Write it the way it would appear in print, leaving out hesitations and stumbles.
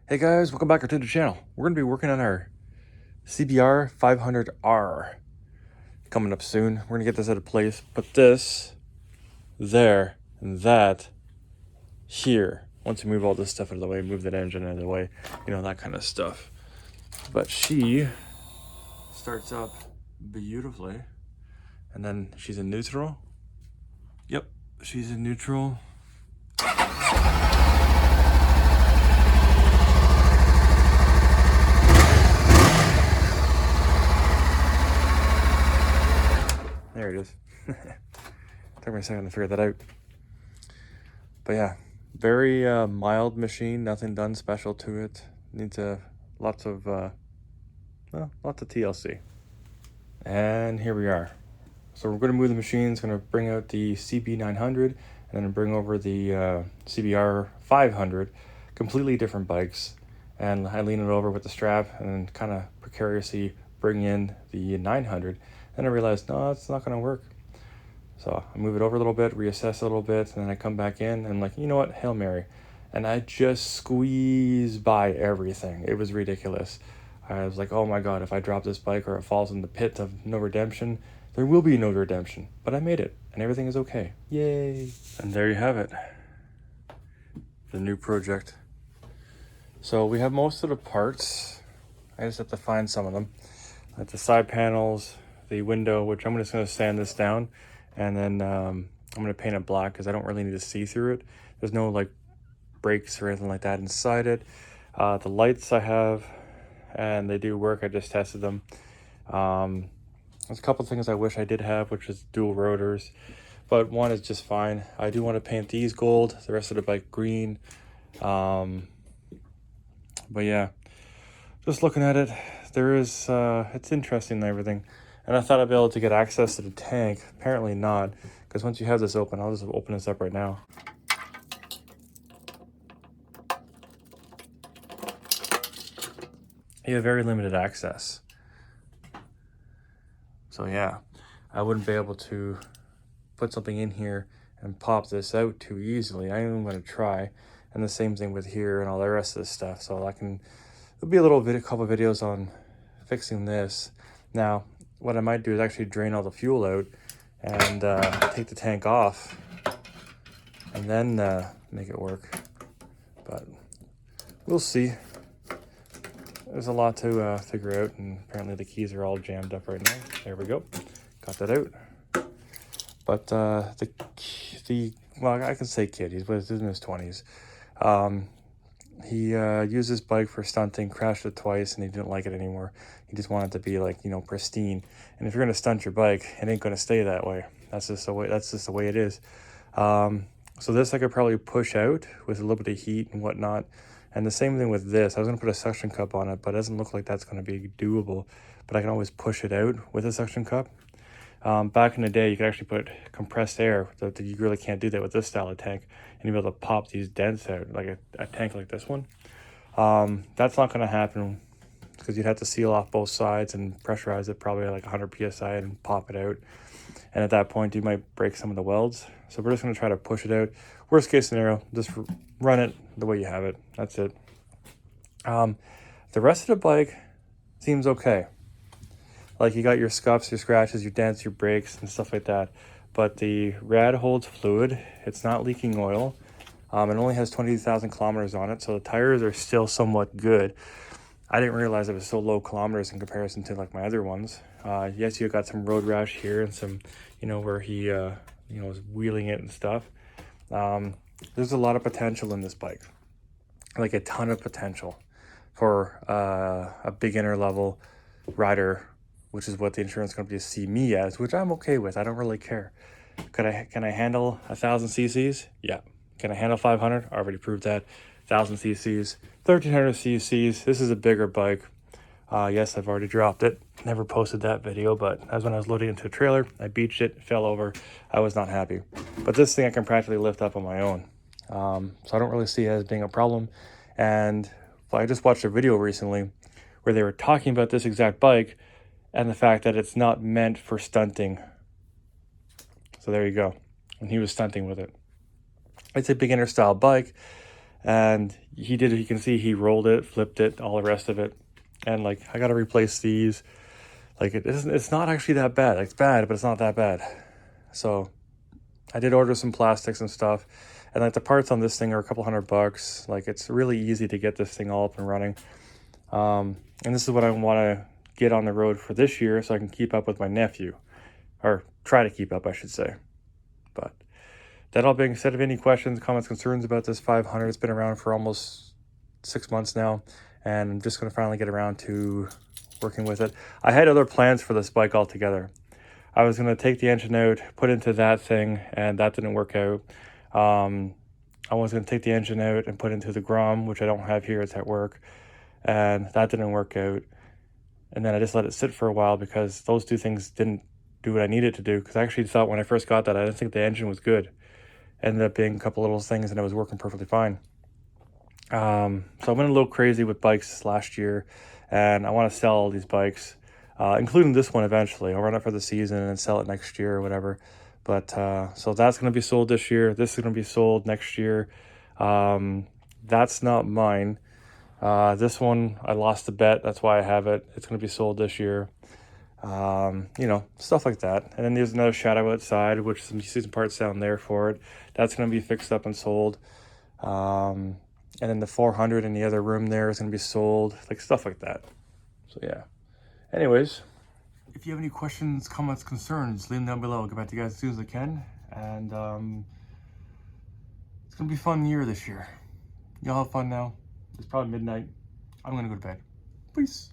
Hey guys, welcome back to the channel. We're going to be working on our CBR 500R coming up soon. We're going to get this out of place, put this there and that here. Once you move all this stuff out of the way, move that engine out of the way, you know, that kind of stuff. But she starts up beautifully, and then she's in neutral. Yep, she's in neutral. There it is. Took me a second to figure that out. But yeah, very mild machine, nothing done special to it. Needs lots of TLC. And here we are. So we're going to move the machine. It's going to bring out the CB900 and then bring over the CBR 500, completely different bikes. And I lean it over with the strap and then kind of precariously bring in the 900. And I realized, no, it's not going to work. So I move it over a little bit, reassess a little bit, and then I come back in and I'm like, you know what, Hail Mary. And I just squeeze by everything. It was ridiculous. I was like, oh my God, if I drop this bike or it falls in the pit of no redemption, there will be no redemption. But I made it and everything is okay. Yay. And there you have it. The new project. So we have most of the parts. I just have to find some of them. Like the side panels, the window, which I'm just going to sand this down. And then I'm going to paint it black because I don't really need to see through it. There's no like brakes or anything like that inside it. The lights I have, and they do work. I just tested them. There's a couple of things I wish I did have, which is dual rotors. But one is just fine. I do want to paint these gold, the rest of the bike green. But yeah, just looking at it, there is, it's interesting and everything. And I thought I'd be able to get access to the tank. Apparently not, because once you have this open, I'll just open this up right now. You have very limited access. So yeah, I wouldn't be able to put something in here and pop this out too easily. I am going to try. And the same thing with here and all the rest of this stuff. So there'll be a couple videos on fixing this. Now, what I might do is actually drain all the fuel out and take the tank off and then make it work. But we'll see. There's a lot to figure out, and apparently the keys are all jammed up right now. There we go. Got that out. But well, I can say kid. He's in his 20s. He used his bike for stunting, crashed it twice, and he didn't like it anymore. He just wanted it to be like, you know, pristine. And if you're gonna stunt your bike, it ain't gonna stay that way. That's just the way it is. So this I could probably push out with a little bit of heat and whatnot. And the same thing with this. I was gonna put a suction cup on it, but it doesn't look like that's gonna be doable. But I can always push it out with a suction cup. Back in the day, you could actually put compressed air. You really can't do that with this style of tank. And you'll be able to pop these dents out, like a tank like this one. That's not going to happen because you'd have to seal off both sides and pressurize it probably like 100 PSI and pop it out. And at that point, you might break some of the welds. So we're just going to try to push it out. Worst case scenario, just run it the way you have it. That's it. The rest of the bike seems okay. Like you got your scuffs, your scratches, your dents, your brakes, and stuff like that. But the rad holds fluid. It's not leaking oil. It only has 20,000 kilometers on it, so the tires are still somewhat good. I didn't realize it was so low kilometers in comparison to like my other ones. Yes, you got some road rash here and some, you know, where he, was wheeling it and stuff. There's a lot of potential in this bike, like a ton of potential for a beginner level rider, which is what the insurance companies see me as, which I'm okay with. I don't really care. Can I handle 1,000 cc's? Yeah. Can I handle 500? I already proved that. 1,000 cc's, 1,300 cc's. This is a bigger bike. Yes, I've already dropped it. Never posted that video, but that was when I was loading into a trailer. I beached it, fell over. I was not happy. But this thing I can practically lift up on my own. So I don't really see it as being a problem. And I just watched a video recently where they were talking about this exact bike and the fact that it's not meant for stunting. So there you go. And he was stunting with it. It's a beginner style bike. And he did, you can see he rolled it, flipped it, all the rest of it. And like, I got to replace these. Like it's not actually that bad. It's bad, but it's not that bad. So I did order some plastics and stuff. And like the parts on this thing are a couple $100. Like it's really easy to get this thing all up and running. And this is what I want to get on the road for this year so I can keep up with my nephew. Or try to keep up, I should say. But that all being said, if any questions, comments, concerns about this 500, it's been around for almost 6 months now. And I'm just going to finally get around to working with it. I had other plans for this bike altogether. I was going to take the engine out, put into that thing, and that didn't work out. I was going to take the engine out and put into the Grom, which I don't have here, it's at work, and that didn't work out. And then I just let it sit for a while because those two things didn't do what I needed to do, because I actually thought when I first got that, I didn't think the engine was good. Ended up being a couple little things and it was working perfectly fine. So I went a little crazy with bikes last year, and I want to sell all these bikes, including this one eventually. I'll run it for the season and sell it next year or whatever. But so that's going to be sold this year. This is going to be sold next year. That's not mine. This one, I lost the bet. That's why I have it. It's going to be sold this year. You know, stuff like that. And then there's another shadow outside, which you see some parts down there for it. That's going to be fixed up and sold. And then the 400 in the other room there is going to be sold, like stuff like that. So yeah. Anyways, if you have any questions, comments, concerns, leave them down below. I'll get back to you guys as soon as I can. And it's going to be a fun year this year. Y'all have fun now. It's probably midnight. I'm going to go to bed. Peace.